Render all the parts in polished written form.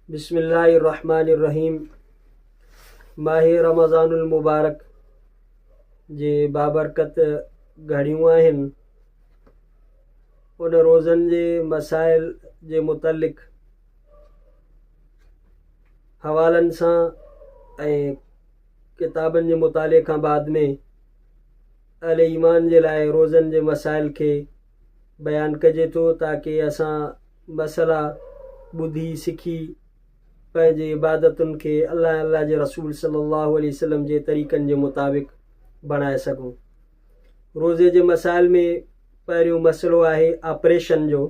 बिस्मिल्लाहिर्रहमानिर्रहीम। माह रमज़ानुल मुबारक जे बाबरकत घड़ियूं आहिनि। उन रोज़नि जे मसाइल जे मुतलिक़ हवालनि सां ऐं किताबनि जे मुताले खां बाद में अहले ईमान जे लाइ रोज़नि जे मसाइल खे बयानु कजे थो, ताकी असां मसइला ॿुधी सिखी पंहिंजे इबादतुनि खे अल्लाह जे रसूल सल्लल्लाहु अलैहि वसल्लम जे तरीक़नि जे मुताबिक़ बणाए सघूं। रोज़े जे मसाइल में पहिरियों मसइलो आहे ऑपरेशन जो।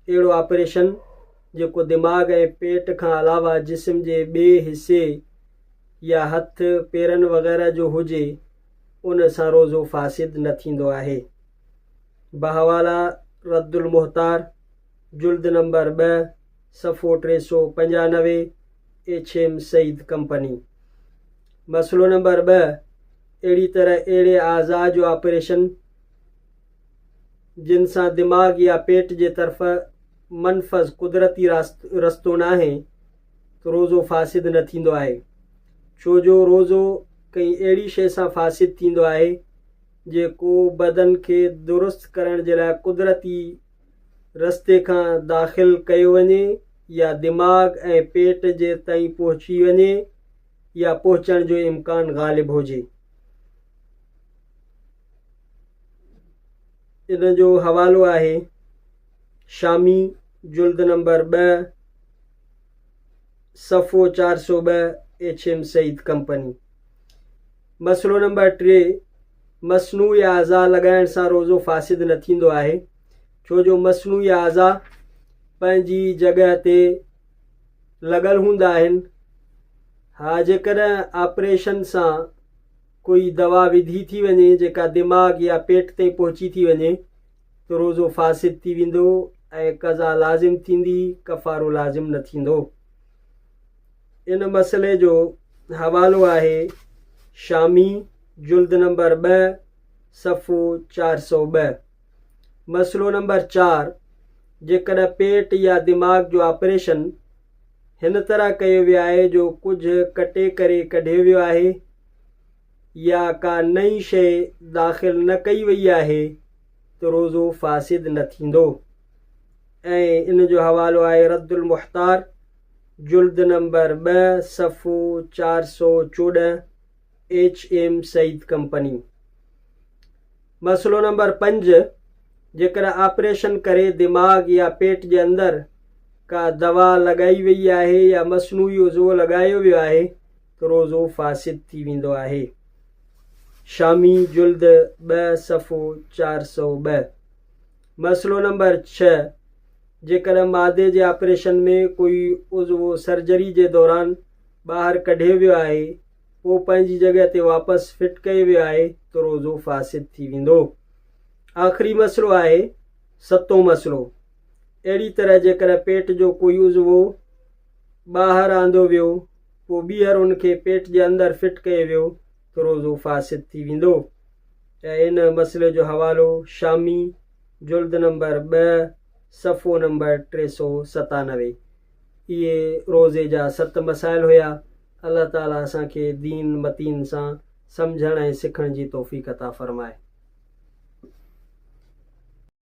अहिड़ो ऑपरेशन जेको दिमाग़ ऐं पेट खां अलावा जिस्म जे ॿिए हिसे या हथ पेरनि वग़ैरह जो हुजे, उन सां रोज़ो फ़ासिद न थींदो आहे। बहवाला रद्दुल मुहतार जुल्द नंबर 2 सफ़ो 395 HM सईद कंपनी। मसइलो नंबर 2, अहिड़ी तरह अहिड़े आज़ा जो ऑपरेशन जिन सां दिमाग़ या पेट जे तरफ़ मनफज़ कुदरती रस्तो न आहे, तो रोज़ो फ़ासिद न थींदो आहे। छो जो रोज़ो कंहिं अहिड़ी शइ सां फ़ासिद थींदो आहे जेको बदन खे दुरुस्त करण जे लाइ कुदरती रस्ते खां दाख़िल कयो वञे या दिमाग़ ऐं पेट जे ताईं पहुची वञे या पहुचण जो इम्कान ग़ालिब हुजे। इन जो हवालो आहे शामी जुल्द नंबर 2 सफ़ो 402 HM सईद कंपनी। मसइलो नंबर 3, मसनूई आज़ा लॻाइण सां रोज़ो फ़ासिद न थींदो आहे। छो जो मसनूई आज़ा पंहिंजी जॻह ते लॻल हूंदा आहिनि। हा, जेकॾहिं ऑपरेशन सां कोई दवा विधी थी वञे जेका दिमाग़ या पेट ताईं पहुची थी वञे, तो रोज़ो फ़ासिद थी वेंदो ऐं क़ज़ा लाज़िम थींदी, कफ़ारो लाज़िम न थींदो। इन मसइले जो हवालो आहे शामी जुल्द नंबर 2 सफ़ो 402। मसइलो नंबर 4, जेकॾहिं पेट या दिमाग़ जो ऑपरेशन हिन तरह कयो वियो आहे जो कुझु कटे करे कढियो वियो आहे या का नई शइ दाख़िल न कई वई आहे, तो रोज़ो फ़ासिद न थींदो। ऐं इन जो हवालो आहे रद्दुल मुहतार जुल्द नंबर 2 सफ़ो 414 HM सईद कंपनी। मसइलो नंबर 5, जेकॾहिं ऑपरेशन करे दिमाग़ या पेट जे अंदरि का दवा लॻाई वई आहे या मसनूई उज़ो लॻायो वियो आहे, तो रोज़ो फ़ासिद थी वेंदो आहे। शामी जुल्द 2 सफ़ो 402। मसइलो नंबर 6, जेकॾहिं मादे जे ऑपरेशन में कोई उज़ो सर्जरी जे दौरान ॿाहिरि कढियो वियो आहे, पोइ पंहिंजी जॻह ते वापसि फिट कयो वियो आहे, तो रोज़ो फ़ासिद थी वेंदो। आख़िरी मसइलो आहे 7हों मसइलो। अहिड़ी तरह जेकॾहिं पेट जो कोई उज़वो ॿाहिरि आंदो वियो, पोइ ॿीहर उनखे पेट जे अंदरि फिट कयो वियो, तो रोज़ो फ़ासिद थी वेंदो। ऐं इन मसइले जो हवालो शामी जुल्द नंबर 2 सफ़ो नंबर 397। इहे रोज़े जा 7 मसाइल हुया। अल्लाह ताला असांखे दीन मतीन सां सम्झण ऐं सिखण जी तौफ़ीक़ अता फ़रमाए।